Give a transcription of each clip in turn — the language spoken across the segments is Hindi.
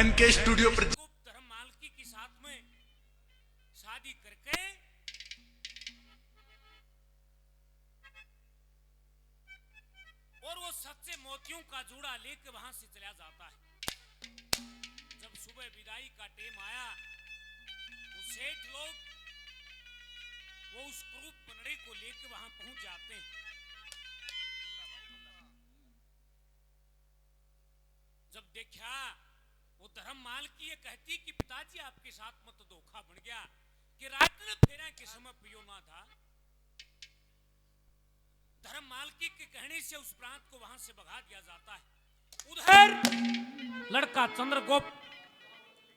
एनके स्टूडियो पर धर्म मालकी के साथ में शादी करके और वो सच्चे मोतियों का जूड़ा लेके वहां से चला जाता है। जब सुबह विदाई का टाइम आया तो सेठ लोग वो उस क्रूप पनड़े को लेके वहां पहुंच जाते हैं। जब देखा वो धर्म माल की ये कहती कि पिताजी आपके साथ मत धोखा बन गया कि रात में फेरा के समय पियो ना था। धर्म मालकी के कहने से उस प्रांत को वहां से भगा दिया जाता है। उधर लड़का चंद्रगुप्त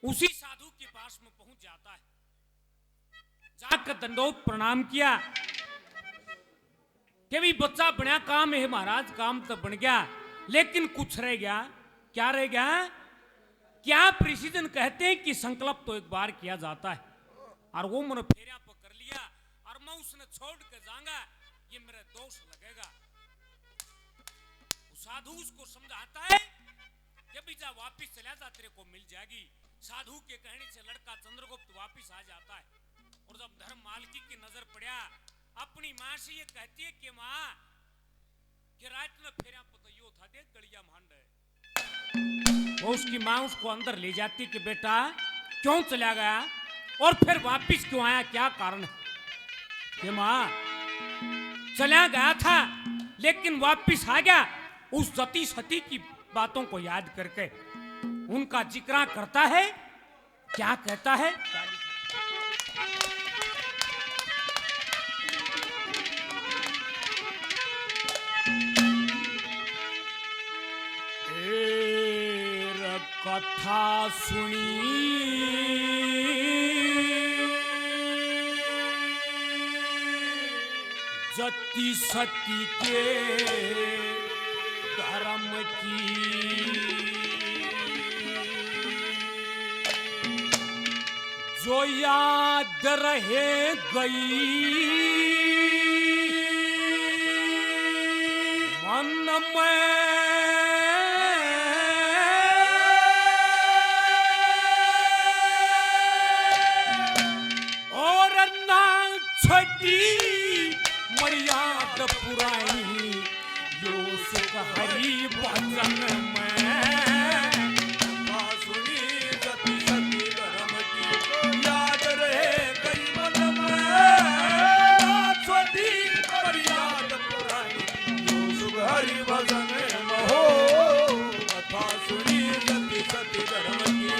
उसी साधु के पास में पहुंच जाता है। जाकर दंडोत प्रणाम किया कि भी बच्चा बना काम है महाराज, काम तो बन गया लेकिन कुछ रह गया। क्या रह गया? क्या प्रिसीजन कहते हैं कि संकल्प तो एक बार किया जाता है और वो मैंने फेरा पर कर लिया और मैं उसने छोड़ के जाऊंगा, ये मेरा दोष लगेगा। साधु उसको समझाता है कि भी जा वापिस चला जा, तेरे को मिल जाएगी। साधु के कहने से लड़का चंद्रगुप्त वापिस आ जाता है और जब धर्म मालकी की नजर पड़ा अपनी मां से ये कहती है कि मां कि रात में फेरा पतइयो था देख गड़िया मांड है। वो उसकी मां उसको अंदर ले जाती कि बेटा क्यों चला गया और फिर वापिस क्यों आया, क्या कारण है? कि मां चला गया था लेकिन वापिस आ गया उस सती सती की बातों को याद करके। उनका जिक्र करता है, क्या कहता है? कथा सुनी जति सती के धर्म की, जो याद रहे गई मन में मर्याद पुरानी यो सुख हरि भजन में। सुनी सती सती धर्म की याद रहे गई मन में, छोटी मर्याद पुरानी यो सुख हरि भजन में हो। कथा सुनी सती सती धर्म की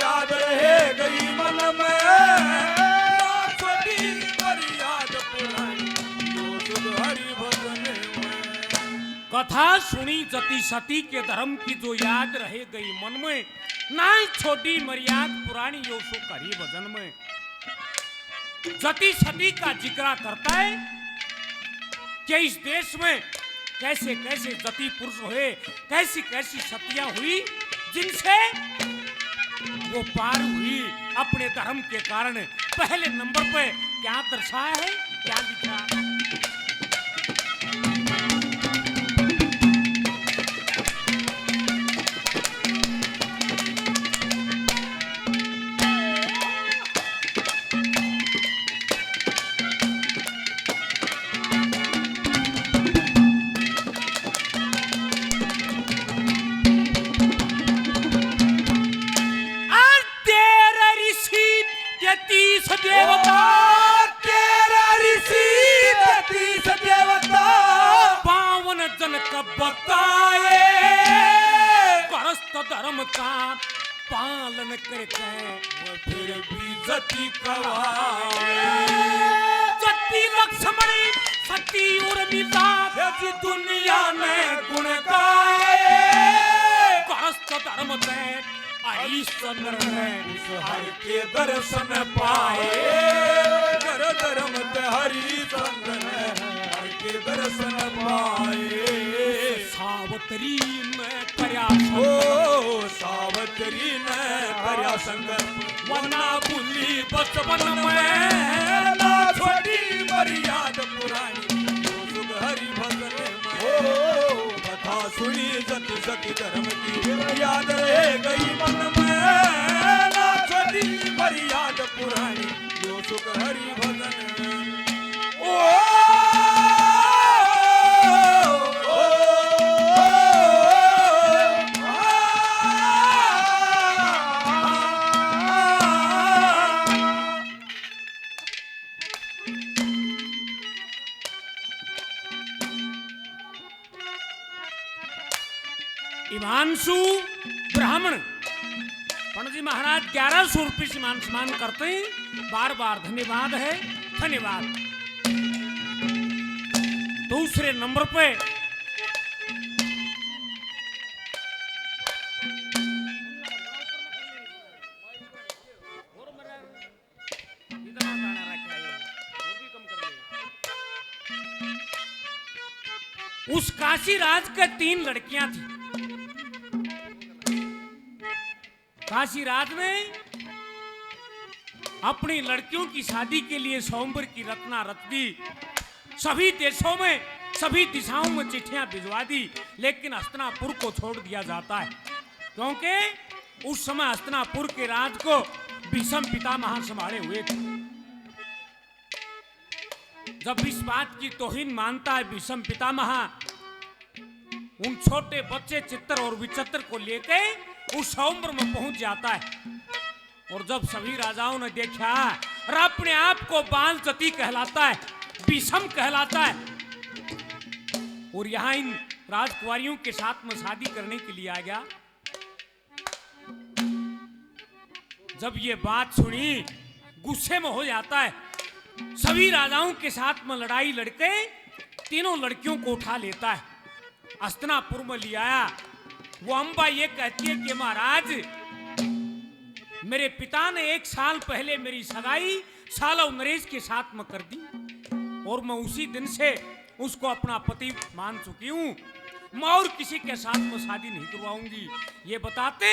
याद रहे गई मन में, कथा सुनी जति सती के धर्म की जो याद रहे गई मन में, ना छोटी मर्याद पुरानी यो सो करी भजन में। जति सती का जिक्र करता है कि इस देश में कैसे कैसे जति पुरुष हुए, कैसी कैसी सतियां हुई जिनसे वो पार हुई अपने धर्म के कारण। पहले नंबर पे क्या दर्शाया है, क्या लिखा? देवता तेरा ऋषि तीस देवता पावन जनक बताए, गृहस्थ धर्म का पालन करके फिर भी जति करवाए। जति लक्ष्मण सती उर्मिला दुनिया में गुण गाए, गृहस्थ धर्म से हरिश्चंद्र ने उस हरि के दर्शन पाए। कर धर्म ते हरिश्चंद्र ने हरि के दर्शन पाए। सावत्री में करया सावत्री ने करया संग वना बुली बचपन में, ना छोटी मर्याद पुरानी सुख हरि भजन में। कथा सुनी जति सती धर्म की याद रह गई मन में ना छोटी फरियाद पुरानी जो सुख हरि भजन ओ हिमांशु ब्राह्मण पंडित जी महाराज 1100 रुपये से मान सम्मान करते हैं। बार बार धन्यवाद है, धन्यवाद। दूसरे नंबर पे उस काशी राज के 3 लड़कियां थी। काशी राज ने अपनी लड़कियों की शादी के लिए स्वयंवर की रचना रच दी। सभी देशों में, सभी दिशाओं में चिट्ठियां भिजवा दी, लेकिन हस्तिनापुर को छोड़ दिया जाता है, क्योंकि उस समय हस्तिनापुर के राज को भीष्म पितामह संभाले हुए थे। जब इस बात की तौहीन मानता है भीष्म पितामह, उन छोटे बच्चे चित्तर और विचित्र को लेके उस स्वयंवर में पहुंच जाता है। और जब सभी राजाओं ने देखा और अपने आप को बाल जती कहलाता है, भीष्म कहलाता है, और यहां इन राजकुमारियों के साथ में शादी करने के लिए आ गया। जब ये बात सुनी गुस्से में हो जाता है, सभी राजाओं के साथ में लड़ाई लड़के तीनों लड़कियों को उठा लेता है, हस्तिनापुर में ले आया। वो अंबा ये कहती है कि महाराज, मेरे पिता ने 1 साल पहले मेरी सगाई सालव नरेश के साथ में कर दी, और मैं उसी दिन से उसको अपना पति मान चुकी हूं। मैं और किसी के साथ में शादी नहीं करवाऊंगी। ये बताते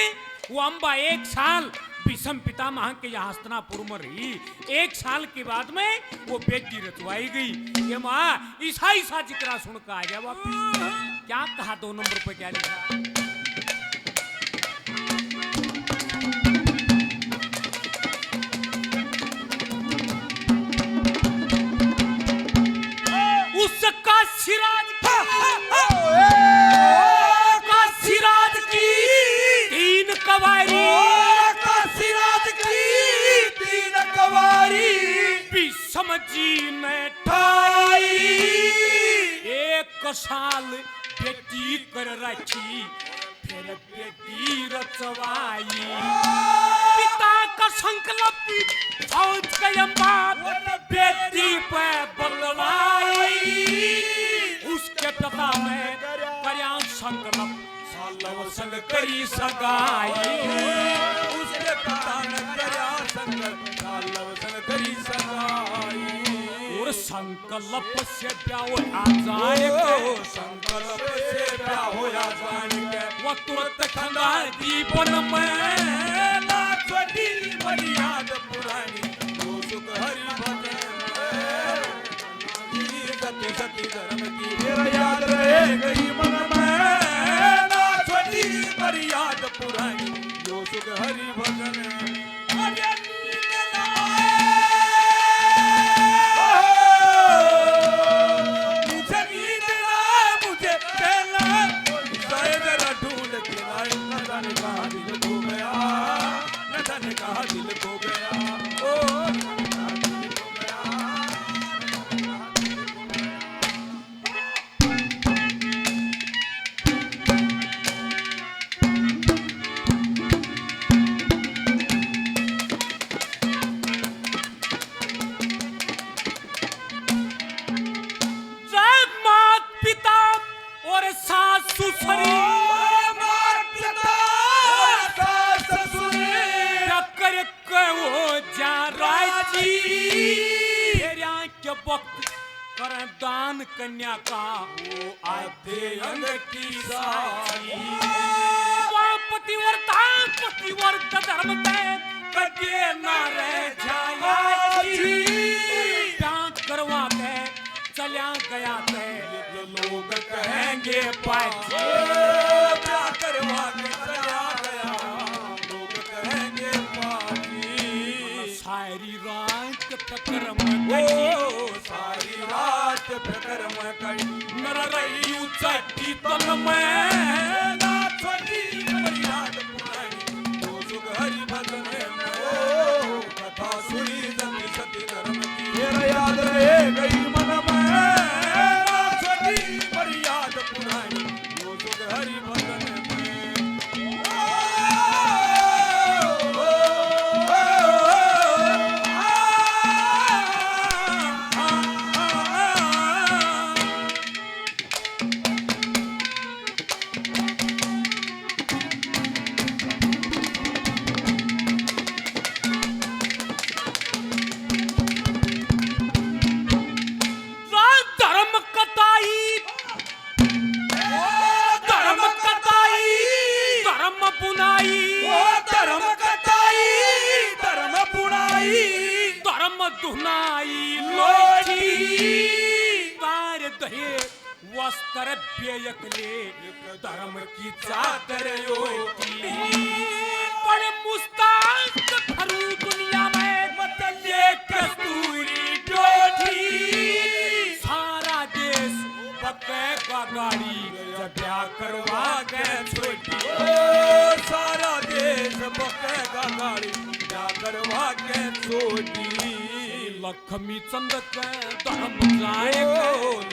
वो अंबा 1 साल भीष्म पितामह के यहाँ हस्तिनापुर में रही। 1 साल के बाद में वो बेटी रचवाई गई। ये माँ ईसा जिक्रा सुनकर आ गया वापिस। क्या कहा 2 नंबर पे क्या लिखा? काशीराज की 3 कवारी, काशीराज की 3 कवारी भीष्म जी ने ठाई। 1 साल बेटी कर रखी, फिर बेटी रचवाई। पिता का संकल्प सोच के अम्बा बेटी पे बदलवाई। उसके पिता ने करया संकल्प सालव संग करी सगाई। उसके पिता ने करया संकल्प सालव संग करी सगाई। और संकल्प से ब्याह आ जाए, संकल्प से ब्याह हो जाए वो तुरंत खंदा जीवन में ना छोटी फरियाद पुरानी जो सुख हरि भजन। सती सती धर्म की याद रह गई मन में ना छोटी फरियाद पुरानी जो सुख हरि भजन। दान कन्या का वो आधे अंग की साई। पतिव्रत धर्म तय कटे न रह जाए। डांट करवा के चल्या गया थे, लोग कहेंगे पाए कहे वस्त्र बेयकले धर्म की चादर ओढ़ी बड़े मुस्ताक खरू दुनिया में मतलब ये कस्तूरी डोठी सारा देश पकेगा गाड़ी जब ब्याह करवा के छोटी सारा देश बकेगा गाड़ी ब्याह करवा के छोटी लक्ष्मी चंद के धर्म जाए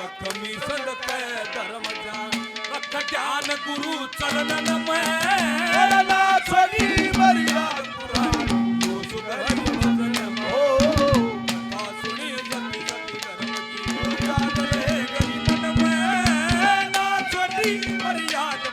लक्ष्मी चंद के धर्म जाए रख ज्ञान गुरु चरणन में ना छोड़ी मर्याद पुरानी जो सुख हरि भजन में सुनी सती सती धर्म की याद रह गई मन में ना छोड़ी मर्याद